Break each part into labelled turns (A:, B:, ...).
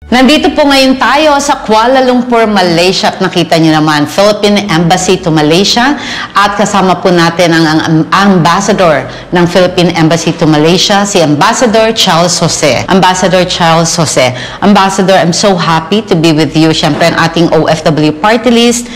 A: Nandito po ngayon tayo sa Kuala Lumpur, Malaysia at nakita nyo naman, Philippine Embassy to Malaysia at kasama po natin ang ambassador ng Philippine Embassy to Malaysia, si Ambassador Charles Jose. Ambassador Charles Jose. Ambassador, I'm so happy to be with you. Siyempre, ang ating OFW party list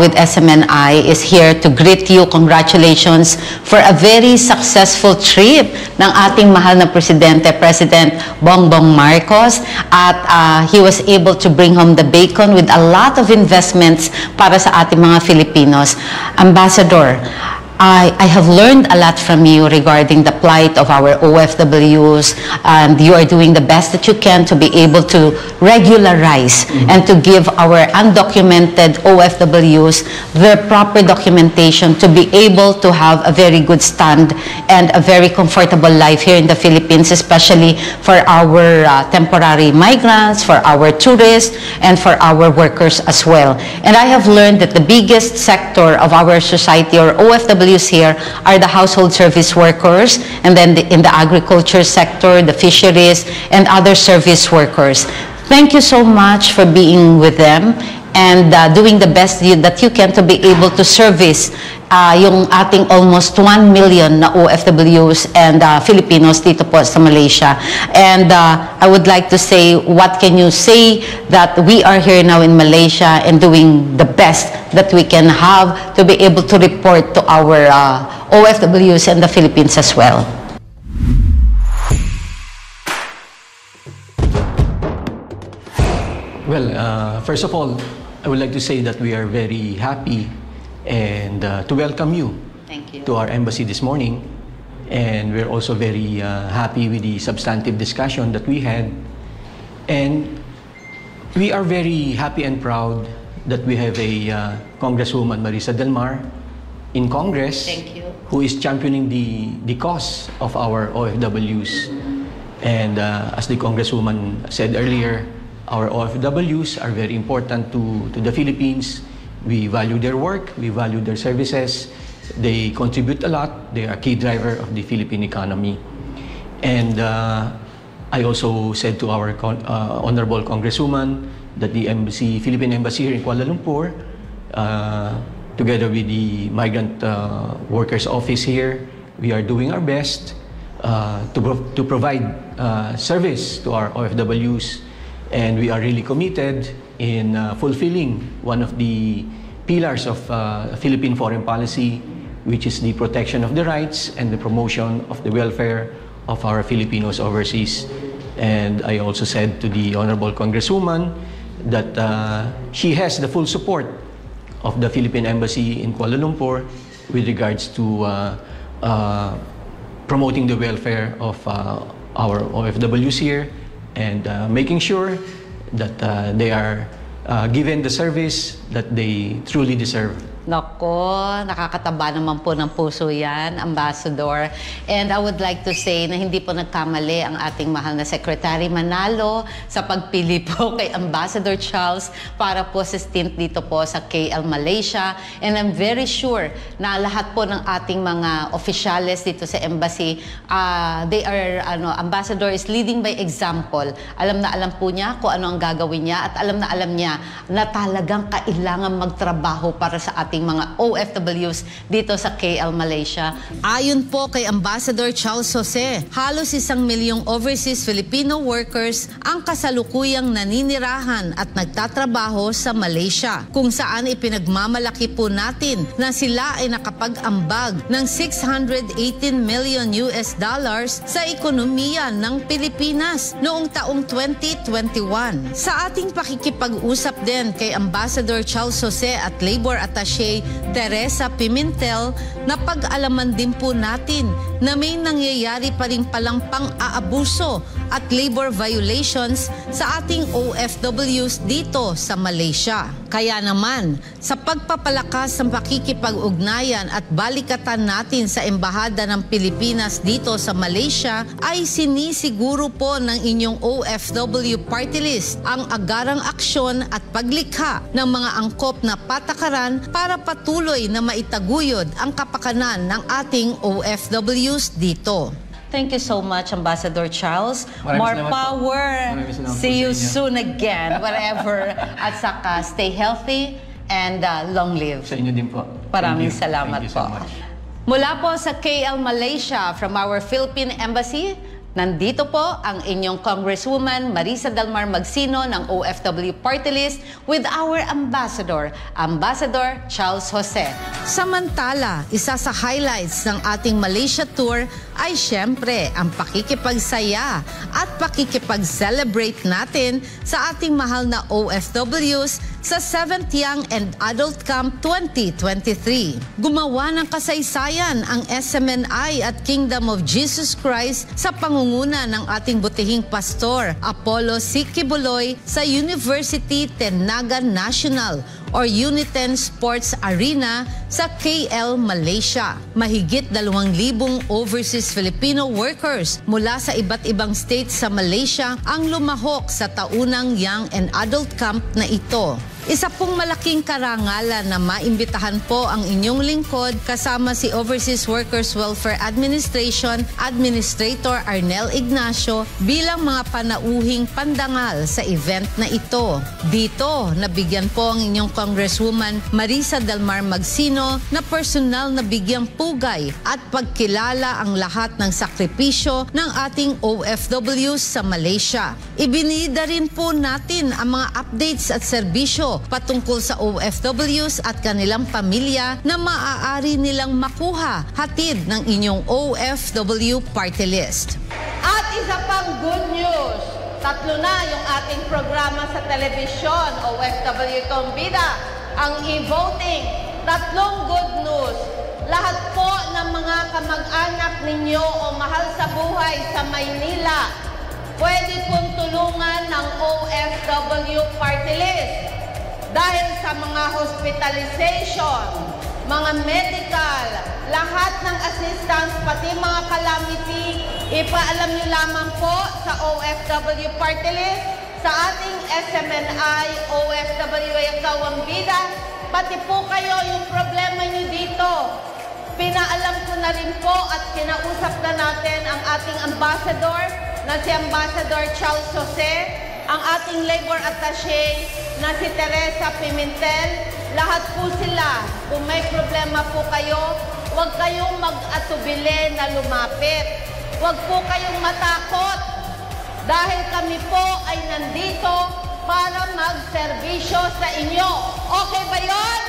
A: with SMNI is here to greet you. Congratulations for a very successful trip ng ating mahal na Presidente, President Bongbong Marcos at he was able to bring home the bacon with a lot of investments para sa ating mga Filipinos. Ambassador, I have learned a lot from you regarding the plight of our OFWs, and you are doing the best that you can to be able to regularize and to give our undocumented OFWs their proper documentation to be able to have a very good stand and a very comfortable life here in the Philippines, especially for our temporary migrants, for our tourists, and for our workers as well. And I have learned that the biggest sector of our society, or OFWs here, are the household service workers, and then in the agriculture sector, the fisheries, and other service workers. Thank you so much for being with them and doing the best that you can to be able to service yung ating almost 1 million na OFWs and Filipinos dito po sa Malaysia. And I would like to say, what can you say that we are here now in Malaysia and doing the best that we can have to be able to report to our OFWs and the Philippines as well?
B: Well, first of all, I would like to say that we are very happy and to welcome you, to our embassy this morning. And we're also very happy with the substantive discussion that we had. And we are very happy and proud that we have a Congresswoman Marisa Del Mar in Congress who is championing the cause of our OFWs. And as the Congresswoman said earlier, our OFWs are very important to the Philippines. We value their work, we value their services. They contribute a lot. They are a key driver of the Philippine economy. And I also said to our Honorable Congresswoman that the embassy, Philippine Embassy here in Kuala Lumpur, together with the Migrant Workers Office here, we are doing our best to provide service to our OFWs. And we are really committed in fulfilling one of the pillars of Philippine foreign policy, which is the protection of the rights and the promotion of the welfare of our Filipinos overseas. And I also said to the Honorable Congresswoman that she has the full support of the Philippine Embassy in Kuala Lumpur with regards to promoting the welfare of our OFWs here and making sure that they are given the service that they truly deserve.
A: Nako, nakakataba naman po ng puso yan, Ambassador. And I would like to say na hindi po nagkamali ang ating mahal na Secretary Manalo sa pagpili po kay Ambassador Charles para po sa stint dito po sa KL Malaysia. And I'm very sure na lahat po ng ating mga oficiales dito sa embassy, they are, Ambassador is leading by example. Alam na alam po niya kung ano ang gagawin niya at alam niya na talagang kailangan magtrabaho para sa ating mga OFWs dito sa KL Malaysia. Ayon po kay Ambassador Charles Jose, halos 1 milyong overseas Filipino workers ang kasalukuyang naninirahan at nagtatrabaho sa Malaysia, kung saan ipinagmamalaki po natin na sila ay nakapag-ambag ng $618 million sa ekonomiya ng Pilipinas noong taong 2021. Sa ating pakikipag-usap din kay Ambassador Charles Jose at Labor Attaché Teresa Pimentel, na pag-alaman din po natin na may nangyayari pa rin palang pang-aabuso at labor violations sa ating OFWs dito sa Malaysia. Kaya naman, sa pagpapalakas ng pakikipag-ugnayan at balikatan natin sa Embahada ng Pilipinas dito sa Malaysia, ay sinisiguro po ng inyong OFW party list ang agarang aksyon at paglikha ng mga angkop na patakaran para patuloy na maitaguyod ang kapakanan ng ating OFWs dito. Thank you so much, Ambassador Charles.
B: Maraming
A: More
B: salamat po.
A: power.
B: Maraming salamat po
A: See
B: sa
A: you
B: inyo.
A: soon again, whatever. At saka, stay healthy and long live.
B: Sa inyo din po.
A: Maraming
B: Thank you.
A: salamat
B: Thank you so
A: po.
B: much.
A: Mula po sa KL Malaysia, from our Philippine Embassy, nandito po ang inyong Congresswoman Marisa Delmar Magsino ng OFW Party List with our Ambassador, Ambassador Charles Jose. Samantala, isa sa highlights ng ating Malaysia tour ay syempre ang pakikipagsaya at pakikipag-celebrate natin sa ating mahal na OFWs sa 7th Young and Adult Camp 2023. Gumawa ng kasaysayan ang SMNI at Kingdom of Jesus Christ sa pangunguna ng ating butihing pastor, Apollo C. Kibuloy sa University Tenaga National or Uniten Sports Arena sa KL, Malaysia. Mahigit 2,000 overseas Filipino workers mula sa iba't ibang states sa Malaysia ang lumahok sa taunang Young and Adult Camp na ito. Isa pong malaking karangalan na maimbitahan po ang inyong lingkod kasama si Overseas Workers Welfare Administration Administrator Arnel Ignacio bilang mga panauhing pandangal sa event na ito. Dito, nabigyan po ang inyong Congresswoman Marisa Delmar Magsino na personal na bigyang pugay at pagkilala ang lahat ng sakripisyo ng ating OFWs sa Malaysia. Ibinida rin po natin ang mga updates at serbisyo patungkol sa OFWs at kanilang pamilya na maaari nilang makuha hatid ng inyong OFW Party List.
C: At isa pang good news, 3 na yung ating programa sa telebisyon, OFW Tombida, ang e-voting. 3 good news. Lahat po ng mga kamag-anak ninyo o mahal sa buhay sa Maynila, pwede pong tulungan ng OFW Party List. Dahil sa mga hospitalization, mga medical, lahat ng assistance, pati mga calamity, ipaalam nyo lamang po sa OFW Party List, sa ating SMNI, OFW Yakawang Bida, pati po kayo yung problema nyo dito. Pinaalam ko na rin po at kinausap na natin ang ating ambassador na si Ambassador Charles Jose, ang ating labor attaché na si Teresa Pimentel. Lahat po sila, kung may problema po kayo, huwag kayong mag-atubili na lumapit. Huwag po kayong matakot dahil kami po ay nandito para magserbisyo sa inyo. Okay ba yun?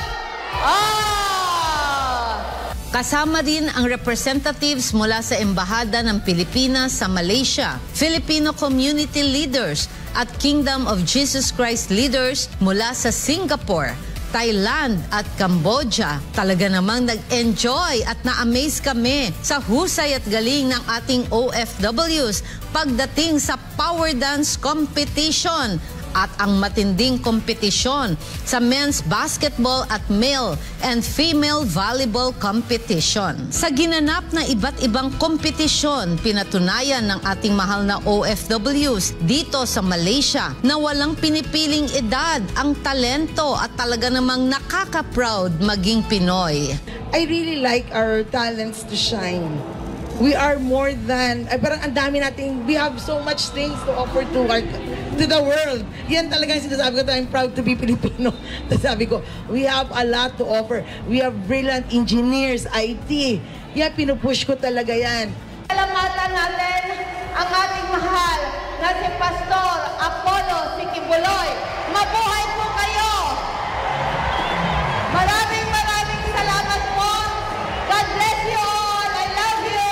A: Kasama din ang representatives mula sa Embahada ng Pilipinas sa Malaysia, Filipino community leaders at Kingdom of Jesus Christ leaders mula sa Singapore, Thailand at Cambodia. Talaga namang nag-enjoy at na-amaze kami sa husay at galing ng ating OFWs pagdating sa power dance competition at ang matinding kompetisyon sa men's basketball at male and female volleyball competition. Sa ginanap na iba't ibang kompetisyon, pinatunayan ng ating mahal na OFWs dito sa Malaysia na walang pinipiling edad ang talento at talaga namang nakaka-proud maging Pinoy.
D: I really like our talents to shine. We are more than, parang ang dami nating, we have so much things to offer to the world. Yan talaga yung sinasabi ko, I'm proud to be Filipino. Sabi ko, we have a lot to offer. We have brilliant engineers, IT. Yan, pinupush ko talaga yan.
C: Salamatan natin ang ating mahal na si Pastor Apollo C. Kibuloy. Mabuhay po kayo! Maraming salamat po. God bless you all. I love you.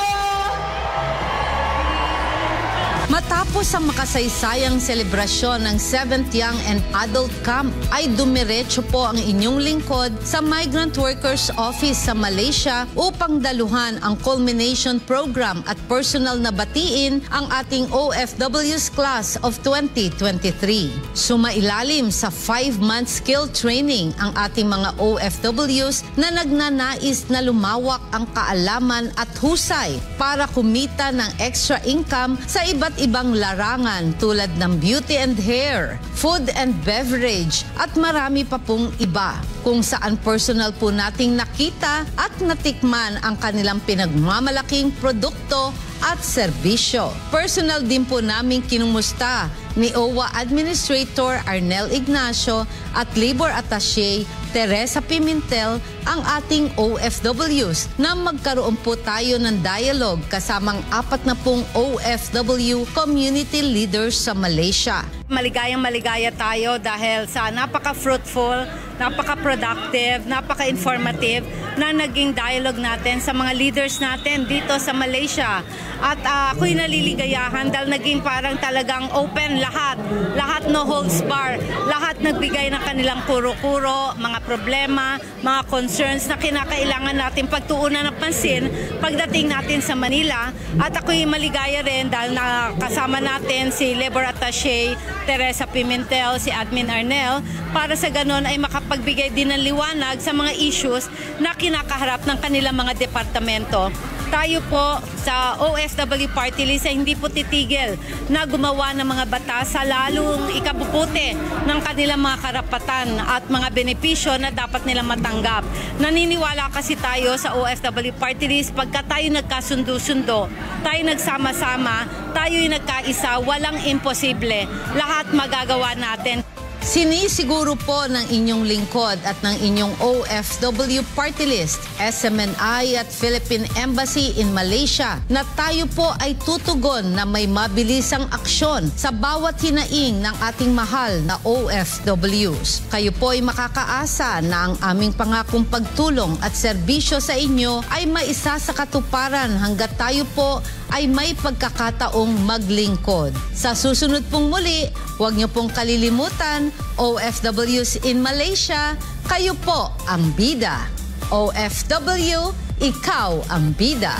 A: Matapos ang makasaysayang selebrasyon ng 7th Young and Adult Camp, ay dumiretso po ang inyong lingkod sa Migrant Workers Office sa Malaysia upang daluhan ang culmination program at personal na batiin ang ating OFWs Class of 2023. Sumailalim sa 5-month skill training ang ating mga OFWs na nagnanais na lumawak ang kaalaman at husay para kumita ng extra income sa iba't ibang larangan tulad ng beauty and hair, food and beverage at marami pa pong iba, kung saan personal po nating nakita at natikman ang kanilang pinagmamalaking produkto at serbisyo. Personal din po namin kinumusta ni OWA Administrator Arnel Ignacio at Labor Attaché Teresa Pimentel ang ating OFWs na magkaroon po tayo ng dialogue kasamang 40 OFW community leaders sa Malaysia.
E: Maligayang-maligaya tayo dahil sa napaka-fruitful, napaka-productive, napaka-informative na naging dialogue natin sa mga leaders natin dito sa Malaysia. At ako'y naliligayahan dahil naging parang talagang open lahat. Lahat no holds bar. Lahat nagbigay ng kanilang kuro-kuro, mga problema, mga concerns na kinakailangan natin pagtuunan ng pansin pagdating natin sa Manila. At ako'y maligaya rin dahil nakasama natin si Labor Attaché Teresa Pimentel, si Admin Arnel, para sa ganon ay makapagbigay din ng liwanag sa mga issues na kinakaharap ng kanilang mga departamento. Tayo po sa OFW Party List ay hindi po titigil na gumawa ng mga batas sa lalong ikabubuti ng kanilang mga karapatan at mga benepisyo na dapat nilang matanggap. Naniniwala kasi tayo sa OFW Party List pagka tayo nagkasundo-sundo, tayo nagsama-sama, tayo'y nagkaisa, walang imposible. Lahat magagawa natin.
A: Sinisiguro po ng inyong lingkod at ng inyong OFW Party List, SMNI at Philippine Embassy in Malaysia na tayo po ay tutugon na may mabilisang aksyon sa bawat hinaing ng ating mahal na OFWs. Kayo po ay makakaasa na ang aming pangakong pagtulong at serbisyo sa inyo ay maisa sa katuparan hanggat tayo po ay may pagkakataong maglingkod. Sa susunod pong muli, huwag niyo pong kalilimutan, OFWs in Malaysia, kayo po ang bida. OFW, ikaw ang bida.